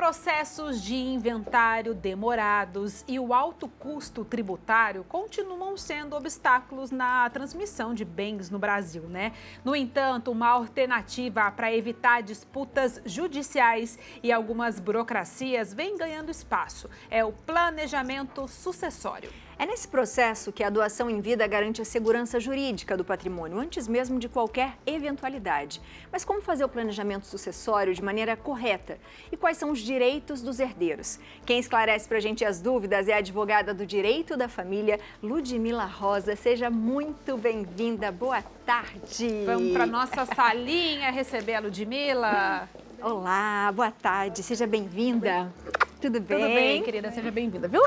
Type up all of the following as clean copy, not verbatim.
Processos de inventário demorados e o alto custo tributário continuam sendo obstáculos na transmissão de bens no Brasil, né? No entanto, uma alternativa para evitar disputas judiciais e algumas burocracias vem ganhando espaço. É o planejamento sucessório. É nesse processo que a doação em vida garante a segurança jurídica do patrimônio, antes mesmo de qualquer eventualidade. Mas como fazer o planejamento sucessório de maneira correta? E quais são os direitos dos herdeiros? Quem esclarece para a gente as dúvidas é a advogada do Direito da Família, Ludmila Rosa. Seja muito bem-vinda. Boa tarde. Vamos para nossa salinha receber a Ludmila. Olá, boa tarde. Seja bem-vinda. Tudo bem? Tudo bem, querida. Seja bem-vinda, viu?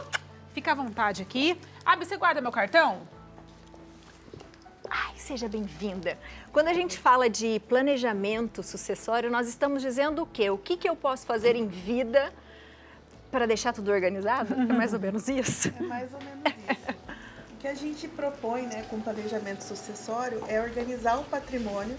Fica à vontade aqui. Abi, você guarda meu cartão? Ai, seja bem-vinda. Quando a gente fala de planejamento sucessório, nós estamos dizendo o quê? O que eu posso fazer em vida para deixar tudo organizado? É mais ou menos isso? É mais ou menos isso. O que a gente propõe, né, com o planejamento sucessório é organizar o patrimônio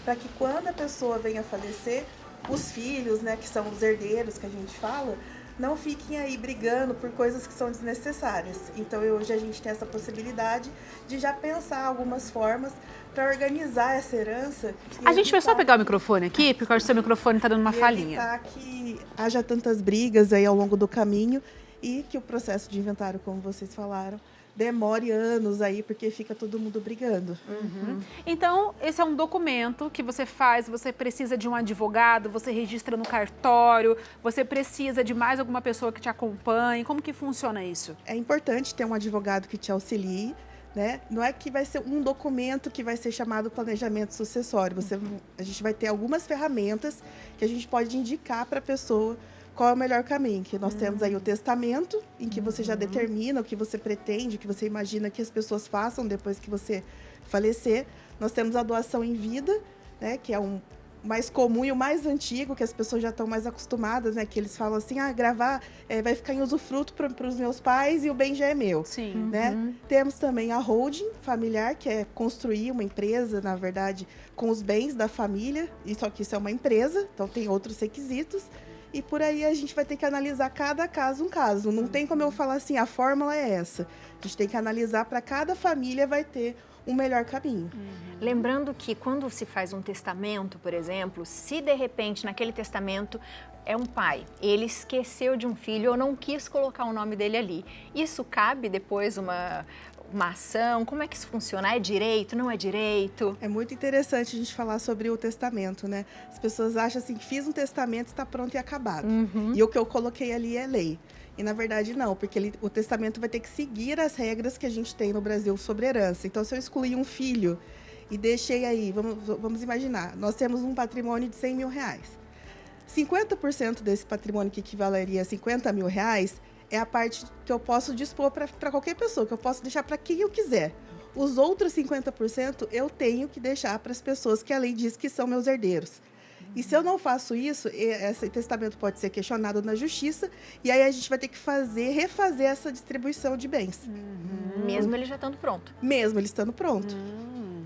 para que quando a pessoa venha a falecer, os filhos, né, que são os herdeiros que a gente fala, não fiquem aí brigando por coisas que são desnecessárias. Então hoje a gente tem essa possibilidade de já pensar algumas formas para organizar essa herança. A gente vai só pegar o microfone aqui, porque eu acho que o seu microfone está dando uma falhinha. Evitar que haja tantas brigas aí ao longo do caminho e que o processo de inventário, como vocês falaram, demore anos aí, porque fica todo mundo brigando. Então, esse é um documento que você faz, você precisa de um advogado, você registra no cartório, você precisa de mais alguma pessoa que te acompanhe. Como que funciona isso? É importante ter um advogado que te auxilie, né? Não é que vai ser um documento que vai ser chamado planejamento sucessório. A gente vai ter algumas ferramentas que a gente pode indicar para a pessoa qual é o melhor caminho. Que nós temos aí o testamento, em que você já determina o que você pretende, o que você imagina que as pessoas façam depois que você falecer. Nós temos a doação em vida, né, que é o mais comum e o mais antigo, que as pessoas já estão mais acostumadas, né, que eles falam assim, gravar vai ficar em usufruto para os meus pais e o bem já é meu. Sim. Né? Temos também a holding familiar, que é construir uma empresa, na verdade, com os bens da família, e só que isso é uma empresa, então tem outros requisitos. E por aí a gente vai ter que analisar cada caso um caso. Não tem como eu falar assim, a fórmula é essa. A gente tem que analisar para cada família vai ter um melhor caminho. Lembrando que quando se faz um testamento, por exemplo, se de repente naquele testamento é um pai, ele esqueceu de um filho ou não quis colocar o nome dele ali, isso cabe depois uma ação? Como é que isso funciona? É direito? Não é direito? É muito interessante a gente falar sobre o testamento, né? As pessoas acham assim que fiz um testamento, está pronto e acabado. E o que eu coloquei ali é lei. E na verdade não, porque o testamento vai ter que seguir as regras que a gente tem no Brasil sobre herança. Então, se eu excluir um filho e deixei aí, vamos imaginar, nós temos um patrimônio de 100 mil reais. 50% desse patrimônio, que equivaleria a 50 mil reais, é a parte que eu posso dispor para qualquer pessoa, que eu posso deixar para quem eu quiser. Os outros 50% eu tenho que deixar para as pessoas que a lei diz que são meus herdeiros. E se eu não faço isso, esse testamento pode ser questionado na justiça e aí a gente vai ter que refazer essa distribuição de bens. Mesmo ele já estando pronto. Mesmo ele estando pronto.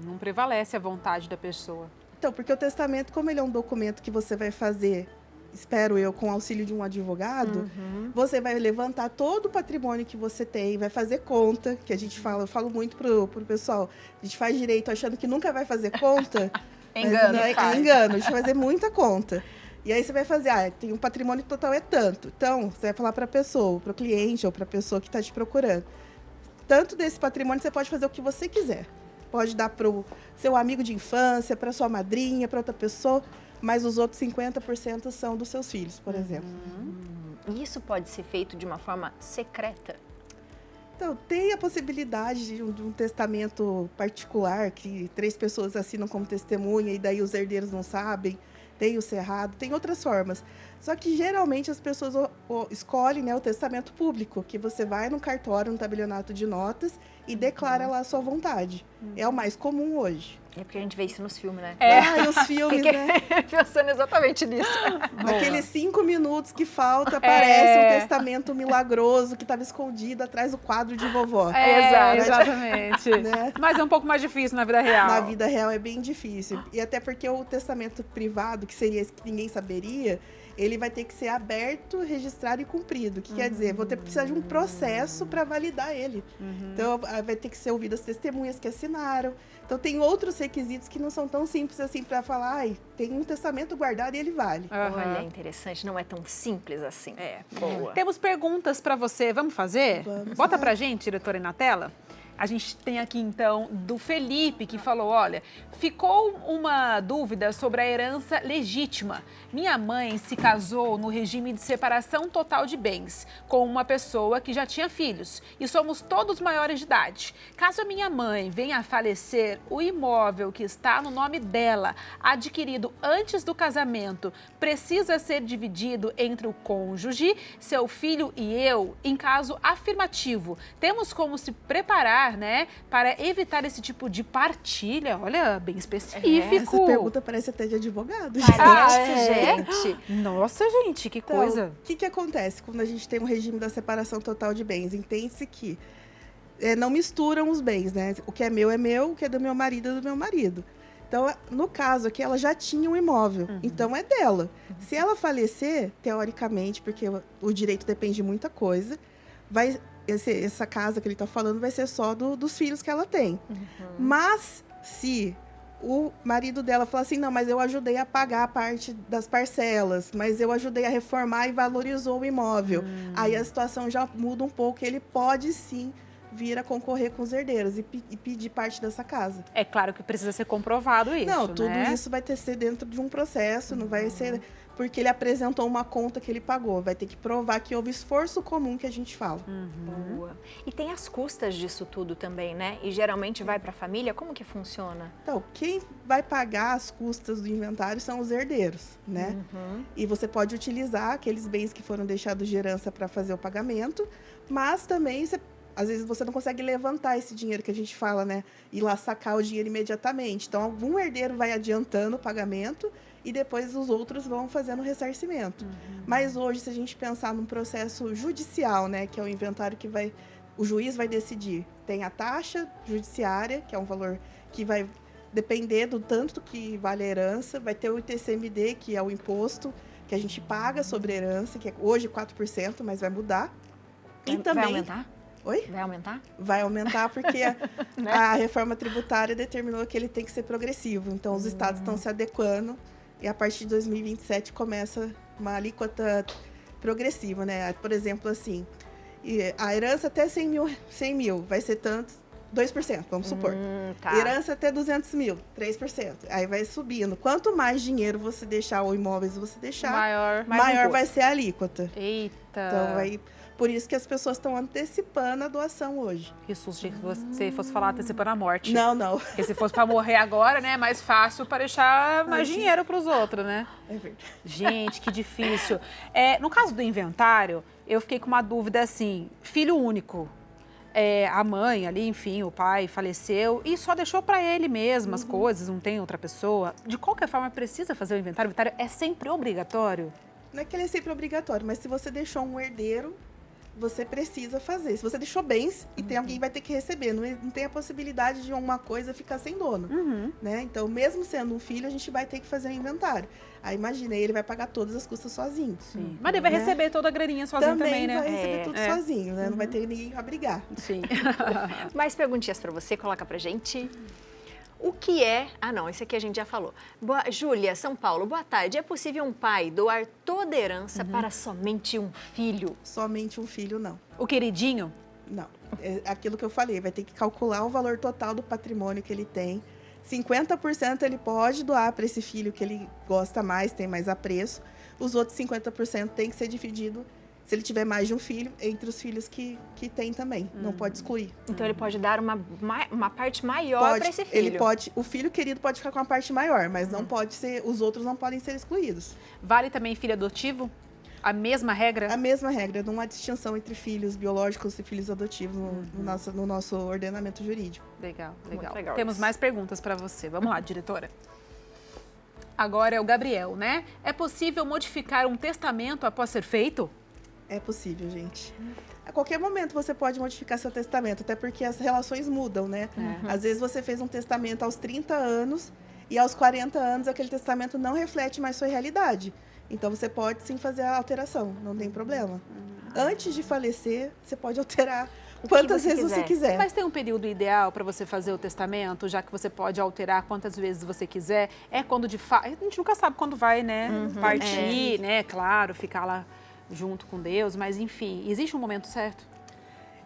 Não prevalece a vontade da pessoa. Então, porque o testamento, como ele é um documento que você vai fazer, espero eu, com o auxílio de um advogado, você vai levantar todo o patrimônio que você tem, vai fazer conta, que a gente fala, eu falo muito pro pessoal, a gente faz direito achando que nunca vai fazer conta. Engano, é engano, a gente vai fazer muita conta. E aí você vai fazer, tem um patrimônio total é tanto. Então, você vai falar para a pessoa, para o cliente ou para a pessoa que está te procurando. Tanto desse patrimônio você pode fazer o que você quiser. Pode dar para o seu amigo de infância, para sua madrinha, para outra pessoa, mas os outros 50% são dos seus filhos, por exemplo. Isso pode ser feito de uma forma secreta? Então, tem a possibilidade de um testamento particular, que 3 pessoas assinam como testemunha e daí os herdeiros não sabem, tem o cerrado, tem outras formas. Só que, geralmente, as pessoas escolhem, né, o testamento público, que você vai no cartório, no tabelionato de notas e declara lá a sua vontade. É o mais comum hoje. É porque a gente vê isso nos filmes, né? E os filmes, Fiquei né? pensando exatamente nisso. Naqueles 5 minutos que falta, aparece um testamento milagroso que estava escondido atrás do quadro de vovó. Exatamente. Né? Mas é um pouco mais difícil na vida real. Na vida real é bem difícil. E até porque o testamento privado, que seria esse que ninguém saberia, ele vai ter que ser aberto, registrado e cumprido. O que quer dizer? Vou precisar de um processo para validar ele. Então, vai ter que ser ouvidas as testemunhas que assinaram. Então, tem outros requisitos que não são tão simples assim para falar, ai, tem um testamento guardado e ele vale. Olha, interessante, não é tão simples assim. Boa. Temos perguntas para você, vamos fazer? Vamos. Bota pra gente, diretora, aí na tela. A gente tem aqui, então, do Felipe, que falou, olha, ficou uma dúvida sobre a herança legítima. Minha mãe se casou no regime de separação total de bens, com uma pessoa que já tinha filhos, e somos todos maiores de idade. Caso a minha mãe venha a falecer, o imóvel que está no nome dela, adquirido antes do casamento, precisa ser dividido entre o cônjuge, seu filho e eu, em caso afirmativo. Temos como se preparar, né, para evitar esse tipo de partilha. Olha, bem específico. Essa pergunta parece até de advogado. Gente. Nossa, gente, que Então, coisa. O que acontece quando a gente tem um regime da separação total de bens? Entende-se que não misturam os bens, né? O que é meu, o que é do meu marido é do meu marido. Então, no caso aqui, ela já tinha um imóvel, então é dela. Se ela falecer, teoricamente, porque o direito depende de muita coisa, essa casa que ele está falando vai ser só dos filhos que ela tem. Mas, se o marido dela falar assim, não, mas eu ajudei a pagar a parte das parcelas, mas eu ajudei a reformar e valorizou o imóvel, aí a situação já muda um pouco, ele pode sim vir a concorrer com os herdeiros e pedir parte dessa casa. É claro que precisa ser comprovado isso, Não, tudo né? isso vai ter que ser dentro de um processo, não vai ser porque ele apresentou uma conta que ele pagou. Vai ter que provar que houve esforço comum que a gente fala. Boa. E tem as custas disso tudo também, né? E geralmente vai para a família, como que funciona? Então, quem vai pagar as custas do inventário são os herdeiros, né? E você pode utilizar aqueles bens que foram deixados de herança para fazer o pagamento, mas também às vezes você não consegue levantar esse dinheiro que a gente fala, né? Ir lá sacar o dinheiro imediatamente. Então, algum herdeiro vai adiantando o pagamento e depois os outros vão fazendo o ressarcimento. Mas hoje, se a gente pensar num processo judicial, né? Que é o inventário que o juiz vai decidir. Tem a taxa judiciária, que é um valor que vai depender do tanto que vale a herança. Vai ter o ITCMD, que é o imposto que a gente paga sobre a herança, que é hoje 4%, mas vai mudar. E também... Vai aumentar? Oi? Vai aumentar? Vai aumentar porque a reforma tributária determinou que ele tem que ser progressivo. Então, os estados estão se adequando e a partir de 2027 começa uma alíquota progressiva, né? Por exemplo, assim, a herança até 100 mil vai ser tanto, 2%, vamos supor. Tá. Herança até 200 mil, 3%. Aí vai subindo. Quanto mais dinheiro você deixar ou imóveis você deixar, maior vai ser a alíquota. Eita. Então, aí... Por isso que as pessoas estão antecipando a doação hoje. Que susto que você fosse falar antecipando a morte. Não. Porque se fosse para morrer agora, né, é mais fácil para deixar mais dinheiro para os outros, né? É verdade. Gente, que difícil. No caso do inventário, eu fiquei com uma dúvida assim, filho único. A mãe ali, enfim, o pai faleceu e só deixou para ele mesmo as coisas, não tem outra pessoa. De qualquer forma, precisa fazer o inventário. O inventário é sempre obrigatório? Não é que ele é sempre obrigatório, mas se você deixou um herdeiro, você precisa fazer. Se você deixou bens e tem alguém que vai ter que receber, não tem a possibilidade de uma coisa ficar sem dono, né? Então, mesmo sendo um filho, a gente vai ter que fazer um inventário. Aí, imagina, ele vai pagar todas as custas sozinho. Sim. Mas ele vai receber toda a graninha sozinho também, né? Vai receber tudo sozinho, né? Não vai ter ninguém pra brigar. Sim. Mais perguntinhas para você, coloca pra gente. O que é... Ah, não, esse aqui a gente já falou. Júlia, São Paulo, boa tarde. É possível um pai doar toda a herança para somente um filho? Somente um filho, não. O queridinho? Não. É aquilo que eu falei, vai ter que calcular o valor total do patrimônio que ele tem. 50% ele pode doar para esse filho que ele gosta mais, tem mais apreço. Os outros 50% tem que ser dividido, se ele tiver mais de um filho, entre os filhos que tem também. Não pode excluir. Então ele pode dar uma parte maior para esse filho. Ele pode, o filho querido pode ficar com uma parte maior, mas não pode ser, os outros não podem ser excluídos. Vale também filho adotivo? A mesma regra? A mesma regra, não há distinção entre filhos biológicos e filhos adotivos no nosso ordenamento jurídico. Legal. Legal Temos isso. mais perguntas para você. Vamos lá, diretora. Agora é o Gabriel, né? É possível modificar um testamento após ser feito? É possível, gente. A qualquer momento você pode modificar seu testamento, até porque as relações mudam, né? Às vezes você fez um testamento aos 30 anos e aos 40 anos aquele testamento não reflete mais sua realidade. Então, você pode sim fazer a alteração, não tem problema. Antes de falecer, você pode alterar quantas vezes você quiser. Mas tem um período ideal para você fazer o testamento, já que você pode alterar quantas vezes você quiser? É quando de fato... A gente nunca sabe quando vai, né? Partir, né? Claro, ficar lá junto com Deus, mas enfim, existe um momento certo?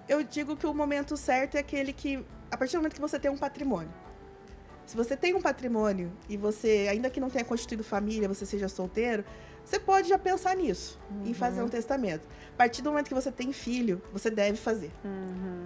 Eu digo que o momento certo é aquele que, a partir do momento que você tem um patrimônio. Se você tem um patrimônio e você, ainda que não tenha constituído família, você seja solteiro, você pode já pensar nisso, em fazer um testamento. A partir do momento que você tem filho, você deve fazer.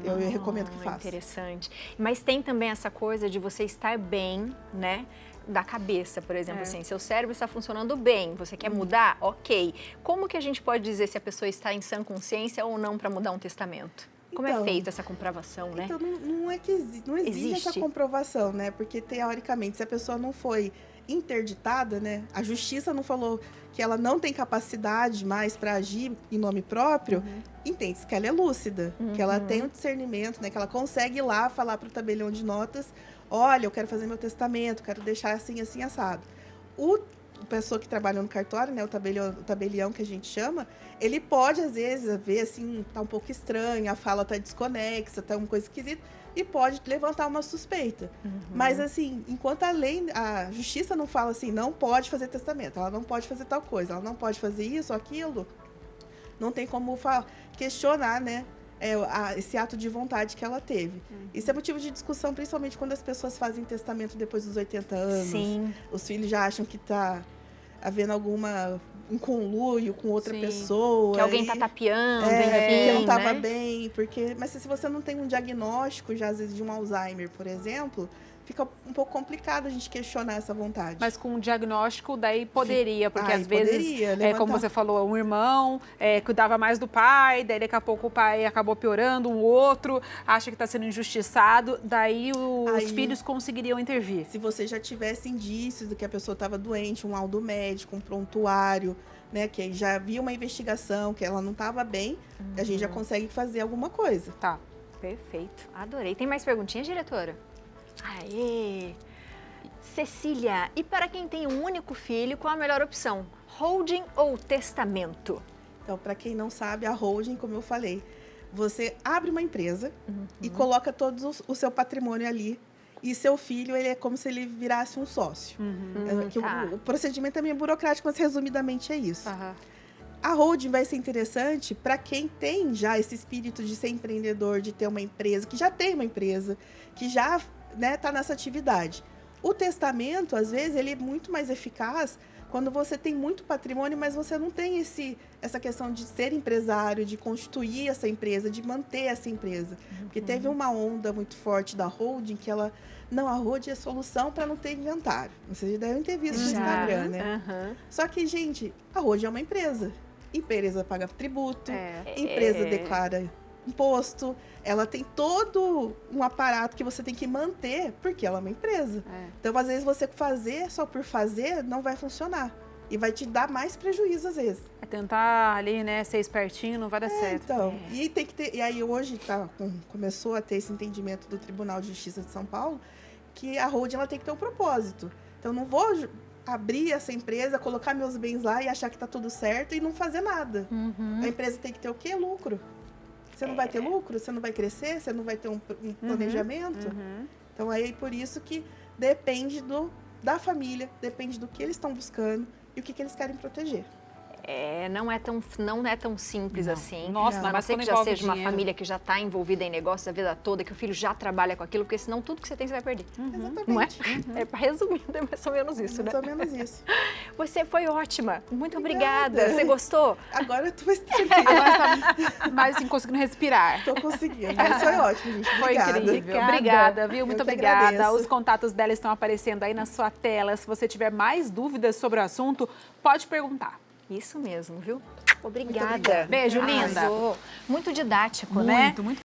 Eu recomendo que faça. Interessante. Mas tem também essa coisa de você estar bem, né? Da cabeça, por exemplo, assim, seu cérebro está funcionando bem, você quer mudar? Ok. Como que a gente pode dizer se a pessoa está em sã consciência ou não para mudar um testamento? Como é feita essa comprovação, né? Então, não é que não existe essa comprovação, né? Porque, teoricamente, se a pessoa não foi interditada, né? A justiça não falou que ela não tem capacidade mais para agir em nome próprio, entende-se que ela é lúcida, que ela tem um discernimento, né? Que ela consegue ir lá falar para o tabelião de notas, olha, eu quero fazer meu testamento, quero deixar assim, assim, assado. A pessoa que trabalha no cartório, né, o tabelião que a gente chama, ele pode, às vezes, ver assim, tá um pouco estranho, a fala tá desconexa, tá uma coisa esquisita, e pode levantar uma suspeita. Mas, assim, enquanto a justiça não fala assim, não pode fazer testamento, ela não pode fazer tal coisa, ela não pode fazer isso ou aquilo, não tem como questionar, né, esse ato de vontade que ela teve. Isso é motivo de discussão, principalmente quando as pessoas fazem testamento depois dos 80 anos. Sim. Os filhos já acham que tá havendo um conluio com outra pessoa. Que alguém tá tapeando, enfim, porque não tava né? bem. Mas se você não tem um diagnóstico, já às vezes, de um Alzheimer, por exemplo, fica um pouco complicado a gente questionar essa vontade. Mas com um diagnóstico, daí poderia, porque às vezes, poderia como você falou, um irmão cuidava mais do pai, daí daqui a pouco o pai acabou piorando, um outro acha que está sendo injustiçado, daí os filhos conseguiriam intervir. Se você já tivesse indícios de que a pessoa estava doente, um laudo médico, um prontuário, né, que já havia uma investigação, que ela não estava bem, a gente já consegue fazer alguma coisa. Tá. Perfeito. Adorei. Tem mais perguntinhas, diretora? Aê! Cecília, e para quem tem um único filho, qual a melhor opção? Holding ou testamento? Então, para quem não sabe, a holding, como eu falei, você abre uma empresa e coloca todo o seu patrimônio ali. E seu filho, ele é como se ele virasse um sócio. O procedimento é meio burocrático, mas resumidamente é isso. A holding vai ser interessante para quem tem já esse espírito de ser empreendedor, de ter uma empresa, que já tem uma empresa, que já está nessa atividade. O testamento, às vezes, ele é muito mais eficaz quando você tem muito patrimônio, mas você não tem essa questão de ser empresário, de constituir essa empresa, de manter essa empresa. Porque teve uma onda muito forte da holding, que a holding é solução para não ter inventário. Vocês devem ter visto no Instagram, né? Só que, gente, a holding é uma empresa. Empresa paga tributo, empresa declara imposto, ela tem todo um aparato que você tem que manter, porque ela é uma empresa. Então, às vezes, você fazer só por fazer não vai funcionar. E vai te dar mais prejuízo, às vezes. É tentar ali, né, ser espertinho, não vai dar certo. Então, e tem que ter. E aí hoje começou a ter esse entendimento do Tribunal de Justiça de São Paulo, que a holding ela tem que ter um propósito. Então, não vou abrir essa empresa, colocar meus bens lá e achar que está tudo certo e não fazer nada. A empresa tem que ter o quê? Lucro. Você não vai ter lucro, você não vai crescer, você não vai ter um planejamento. Então, aí por isso que depende da família, depende do que eles estão buscando e o que eles querem proteger. Não é tão simples assim. Nossa, mas você que já seja uma dinheiro. família que já está envolvida em negócios a vida toda, que o filho já trabalha com aquilo, porque senão tudo que você tem você vai perder. Exatamente. Não é? Resumindo, é mais ou menos isso, né? Mais ou menos isso. Você foi ótima. Muito obrigada. Você gostou? Agora eu tô mais tranquila. Agora tá mais assim, conseguindo respirar. Tô conseguindo. Mas foi ótimo, gente. Foi Obrigada. incrível. Obrigada, viu? Muito que obrigada. agradeço. Os contatos dela estão aparecendo aí na sua tela. Se você tiver mais dúvidas sobre o assunto, pode perguntar. Isso mesmo, viu? Obrigada. obrigada. Beijo, linda. Arrasou. Muito didático, né? Muito